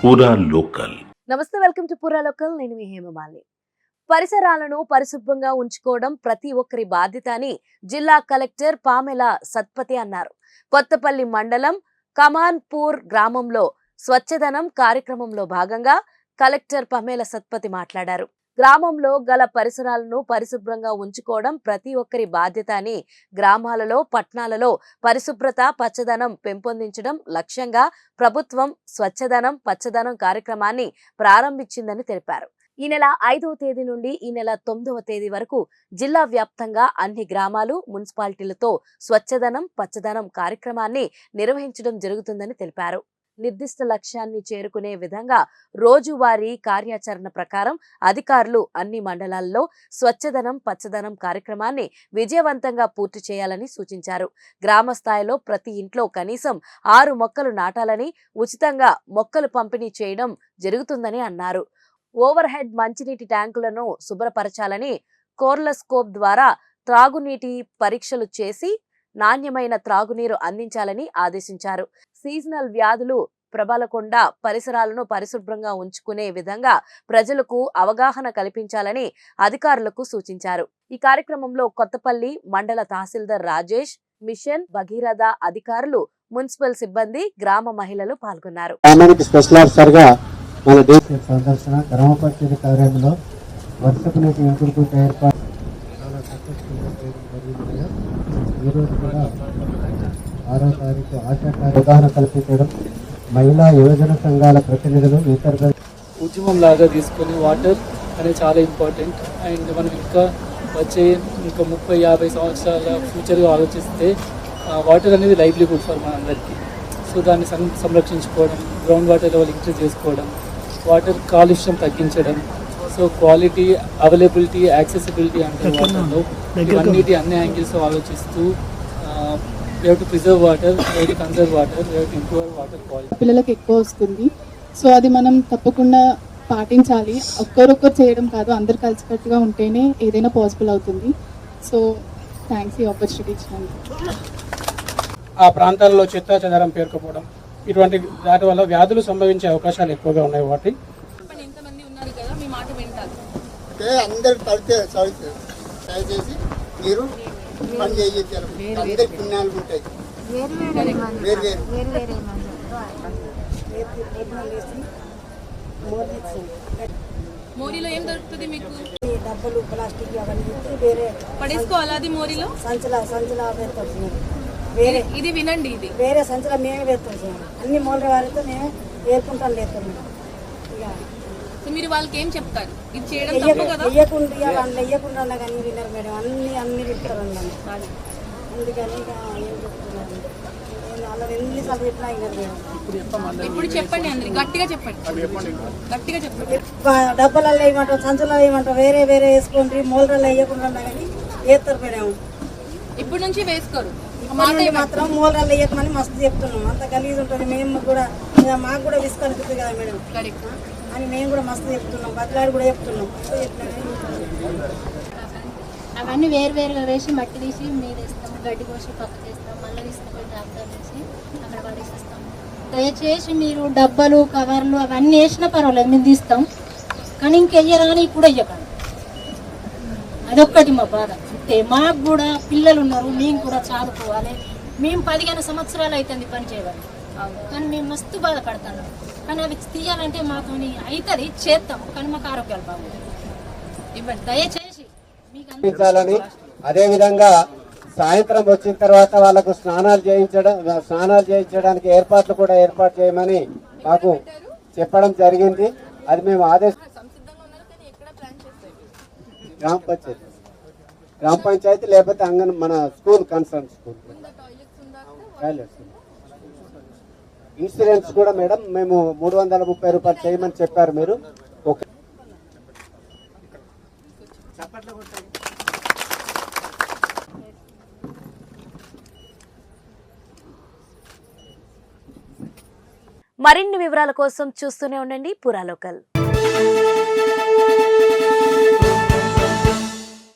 పూరా లోకల్. నమస్తే, welcome to పూరా లోకల్. నేను మీ హేమమాలిని. పరిసరాలను పరిశుభ్రంగా ఉంచుకోవడం ప్రతి ఒక్కరి బాధ్యత అని జిల్లా కలెక్టర్ పామెల సత్పతి అన్నారు. కొత్తపల్లి మండలం కమాన్పూర్ గ్రామంలో స్వచ్ఛదనం కార్యక్రమంలో భాగంగా కలెక్టర్ పామెల సత్పతి మాట్లాడారు. గ్రామంలో గల పరిసరాలను పరిశుభ్రంగా ఉంచుకోవడం ప్రతి ఒక్కరి బాధ్యత అని, గ్రామాలలో పట్టణాలలో పరిశుభ్రత పచ్చదనం పెంపొందించడం లక్ష్యంగా ప్రభుత్వం స్వచ్ఛదనం పచ్చదనం కార్యక్రమాన్ని ప్రారంభించిందని తెలిపారు. ఈ నెల 5వ తేదీ నుండి ఈ నెల 9వ తేదీ వరకు జిల్లా వ్యాప్తంగా అన్ని గ్రామాలు మున్సిపాలిటీలతో స్వచ్ఛదనం పచ్చదనం కార్యక్రమాన్ని నిర్వహించడం జరుగుతుందని తెలిపారు. నిర్దిష్ట లక్ష్యాన్ని చేరుకునే విధంగా రోజువారీ కార్యాచరణ ప్రకారం అధికారులు అన్ని మండలాల్లో స్వచ్ఛదనం పచ్చదనం కార్యక్రమాన్ని విజయవంతంగా పూర్తి చేయాలని సూచించారు. గ్రామ స్థాయిలో ప్రతి ఇంట్లో కనీసం 6 మొక్కలు నాటాలని, ఉచితంగా మొక్కలు పంపిణీ చేయడం జరుగుతుందని అన్నారు. ఓవర్ హెడ్ మంచినీటి ట్యాంకులను శుభ్రపరచాలని, కోర్లస్కోప్ ద్వారా త్రాగునీటి పరీక్షలు చేసి నాణ్యమైన త్రాగునీరు అందించాలని ఆదేశించారు. సీజనల్ వ్యాధులు ప్రబలకుండా పరిసరాలను పరిశుభ్రంగా ఉంచుకునే విధంగా ప్రజలకు అవగాహన కల్పించాలని అధికారులకు సూచించారు. ఈ కార్యక్రమంలో కొత్తపల్లి మండల తహసీల్దార్ రాజేష్, మిషన్ భగీరథ అధికారులు, మున్సిపల్ సిబ్బంది, గ్రామ మహిళలు పాల్గొన్నారు. మన దేశ సందర్శన గ్రామ పంచాయతీ కార్యాలయంలో వర్షపు నీటి ఇంకుడుకుంట ఏర్పాటు చాలా సక్సెస్ఫుల్గా చేయడం జరిగింది. ఈరోజు కూడా 6వ తారీఖు ఆశా అవగాహన కల్పించడం, మహిళా యువజన సంఘాల ప్రతినిధులు ఇతర ఉద్యమం లాగా తీసుకొని వాటర్ అనేది చాలా ఇంపార్టెంట్. అండ్ మనం వచ్చే 30-50 సంవత్సరాల ఫ్యూచర్గా ఆలోచిస్తే వాటర్ అనేది లైవ్లీహుడ్ ఫర్ మనందరికీ. సో దాన్ని సంరక్షించుకోవడం, గ్రౌండ్ వాటర్ లెవెల్ ఇంక్రీజ్ చేసుకోవడం, వాటర్ కాలుష్యం తగ్గించడం, సో క్వాలిటీ, అవైలబిలిటీ, యాక్సెసిబిలిటీ అంటే వాటర్లో ఇవన్నిటి అన్ని యాంగిల్స్ ఆలోచిస్తూ we have to preserve water, we have to conserve water, we have to improve water quality. పిల్లలకు ఎక్కువ వస్తుంది. సో అది మనం తప్పకుండా పాటించాలి. ఒక్కరొక్కరు చేయడం కాదు, అందరు కలిసికట్టుగా ఉంటేనే ఏదైనా పాసిబుల్ అవుతుంది. సో థ్యాంక్స్ ఈ ఆపర్చునిటీ ఇచ్చినందుకు. ఆ ప్రాంతాల్లో చెత్త చెదారం పేరుకుపోవడం, ఇటువంటి దాటి వల్ల వ్యాధులు సంభవించే అవకాశాలు ఎక్కువగా ఉన్నాయి. వాటి అందరు పడితే దయచేసి మీరు పని చేయించారు. అందరి పుణ్యాలు ఉంటాయి. మోరీలో ఏం దొరుకుతుంది మీకు? డబ్బులు, ప్లాస్టిక్ అవన్నీ వేరే పడేసుకోవాలి. అది మోరీలో సంచుల పెడతాం. వేరే ఇది వినండి, ఇది వేరే సంచుల మేమే పెడతాం. అన్ని మూల వారితో మేము ఏర్పుంటాం లేస్తాం. ఇక మీరు వాళ్ళకి ఏం చెప్తారు? ఇది చేయడం వెయ్యకుండా వాళ్ళు వెయ్యకుండా కానీ విన్నారు మేడం. అన్ని చెప్తారు అన్నాను. అందుకని ఏం చెప్తున్నారు, అలా ఎన్నిసార్లు పెట్టినా విన్నారు మేడం. ఇప్పుడు చెప్పండి, అందరి గట్టిగా చెప్పండి, గట్టిగా చెప్పండి. డబ్బలలో వేయమంటారు, సంచులలో వేయమంటారు, వేరే వేసుకోండి. మూలలలో వేయకుండా కానీ వేస్తారు మేడం. ఇప్పుడు నుంచి వేసుకోరు మాత్రం మూలలలో వేయకమని మస్తు చెప్తున్నాం. అంత గలీజ్ ఉంటుంది. మేము కూడా మాకు కూడా విసుగు అనిపిస్తుంది కదా మేడం అని మేము కూడా మస్తు చెప్తున్నాం. బదిలాడు కూడా చెప్తున్నాం. అవన్నీ వేరువేరుగా వేసి మట్టి తీసి మీద వేస్తాం, గడ్డి కోసి పక్క చేస్తాం, మళ్ళీ తీసుకుపోయి ట్రాక్టర్ వేసి అక్కడ పడేసిస్తాం. దయచేసి మీరు డబ్బాలు, కవర్లు అవన్నీ వేసినా పర్వాలేదు, మేము తీస్తాం. కానీ ఇంకెయ్యరాని కూడా వెయ్యకండి. అదొక్కటి మా బాధ. అంతే. మాకు కూడా పిల్లలు ఉన్నారు, మేము కూడా చదువుకోవాలి. మేము 15 సంవత్సరాలు అవుతుంది పని చేయాలి, కానీ మేము మస్తు బాధపడతాను. కానీ అవి తీయాలంటే మాకు అవుతుంది, చేస్తాం. కానీ మాకు ఆరోగ్యాలు బాగుంటాయి. ఇవ్వండి దయచేసి. అదేవిధంగా సాయంత్రం వచ్చిన తర్వాత వాళ్ళకు స్నానాలు చేయించడానికి ఏర్పాట్లు కూడా ఏర్పాటు చేయమని మాకు చెప్పడం జరిగింది. అది మేము గ్రామ పంచాయతీ లేకపోతే మన school concern school toilets. Insurance కూడా మేడం మేము 330 రూపాయలు చేయమని చెప్పారు. మీరు మరిన్ని వివరాల కోసం చూస్తూనే ఉండండి పూరా లోకల్.